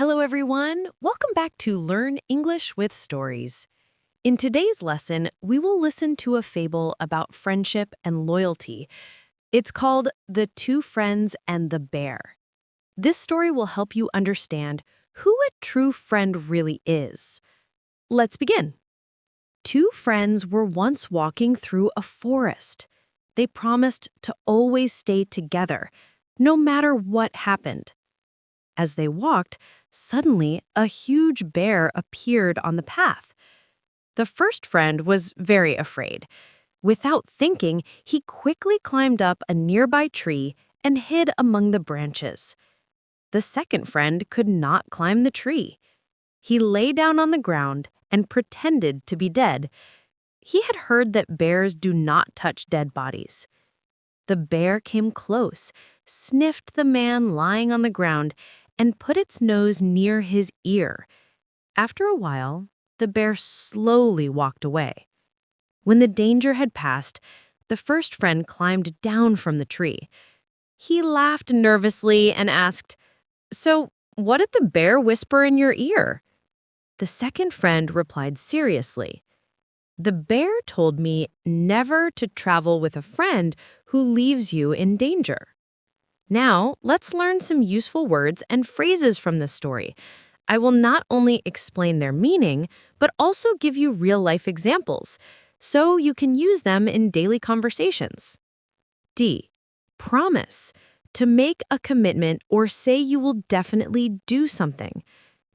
Hello, everyone. Welcome back to Learn English with Stories. In today's lesson, we will listen to a fable about friendship and loyalty. It's called The Two Friends and the Bear. This story will help you understand who a true friend really is. Let's begin. Two friends were once walking through a forest. They promised to always stay together, no matter what happened. As they walked, suddenly a huge bear appeared on the path. The first friend was very afraid. Without thinking, he quickly climbed up a nearby tree and hid among the branches. The second friend could not climb the tree. He lay down on the ground and pretended to be dead. He had heard that bears do not touch dead bodies. The bear came close, sniffed the man lying on the ground, and put its nose near his ear. After a while, the bear slowly walked away. When the danger had passed, the first friend climbed down from the tree. He laughed nervously and asked, "So, what did the bear whisper in your ear?" The second friend replied seriously, "The bear told me never to travel with a friend who leaves you in danger." Now, let's learn some useful words and phrases from this story. I will not only explain their meaning, but also give you real-life examples, so you can use them in daily conversations. D. Promise. To make a commitment or say you will definitely do something.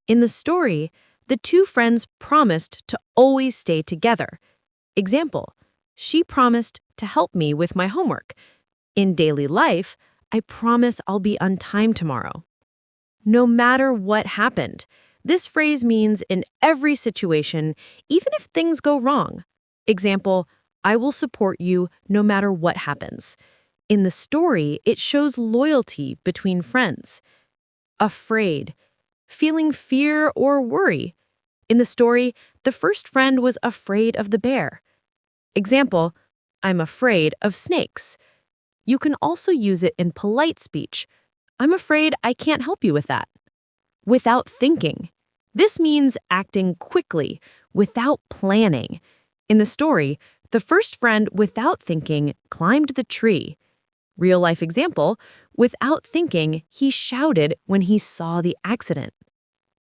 In the story, the two friends promised to always stay together. Example, she promised to help me with my homework. In daily life, I promise I'll be on time tomorrow. No matter what happened. This phrase means in every situation, even if things go wrong. Example, I will support you no matter what happens. In the story, it shows loyalty between friends. Afraid. Feeling fear or worry. In the story, the first friend was afraid of the bear. Example, I'm afraid of snakes. You can also use it in polite speech. I'm afraid I can't help you with that. Without thinking. This means acting quickly, without planning. In the story, the first friend, without thinking, climbed the tree. Real-life example, without thinking, he shouted when he saw the accident.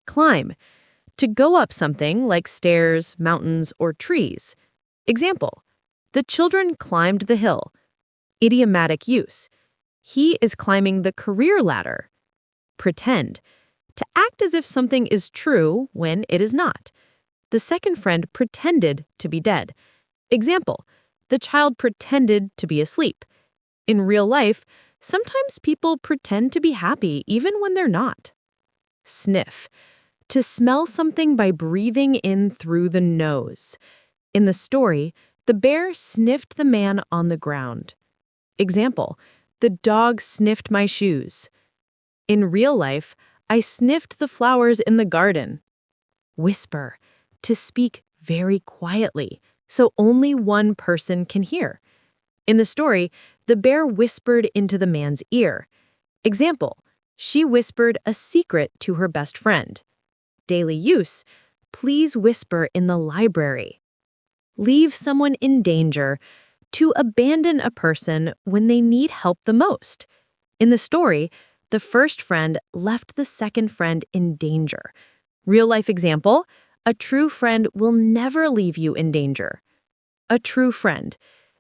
Climb. To go up something like stairs, mountains, or trees. Example, the children climbed the hill. Idiomatic use. He is climbing the career ladder. Pretend. To act as if something is true when it is not. The second friend pretended to be dead. Example, the child pretended to be asleep. In real life, sometimes people pretend to be happy even when they're not. Sniff. To smell something by breathing in through the nose. In the story, the bear sniffed the man on the ground. Example, the dog sniffed my shoes. In real life, I sniffed the flowers in the garden. Whisper. To speak very quietly, so only one person can hear. In the story, the bear whispered into the man's ear. Example, she whispered a secret to her best friend. Daily use. Please whisper in the library. Leave someone in danger. To abandon a person when they need help the most. In the story, the first friend left the second friend in danger. Real-life example, a true friend will never leave you in danger. A true friend.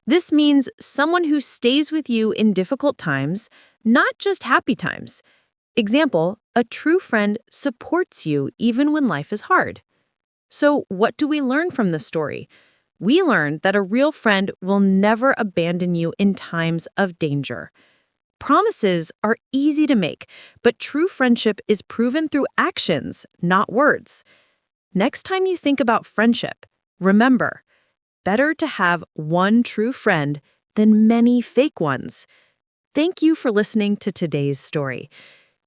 This means someone who stays with you in difficult times, not just happy times. Example, a true friend supports you even when life is hard. So what do we learn from this story? We learned that a real friend will never abandon you in times of danger. Promises are easy to make, but true friendship is proven through actions, not words. Next time you think about friendship, remember, better to have one true friend than many fake ones. Thank you for listening to today's story.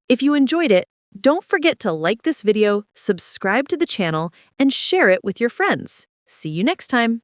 If you enjoyed it, don't forget to like this video, subscribe to the channel, and share it with your friends. See you next time.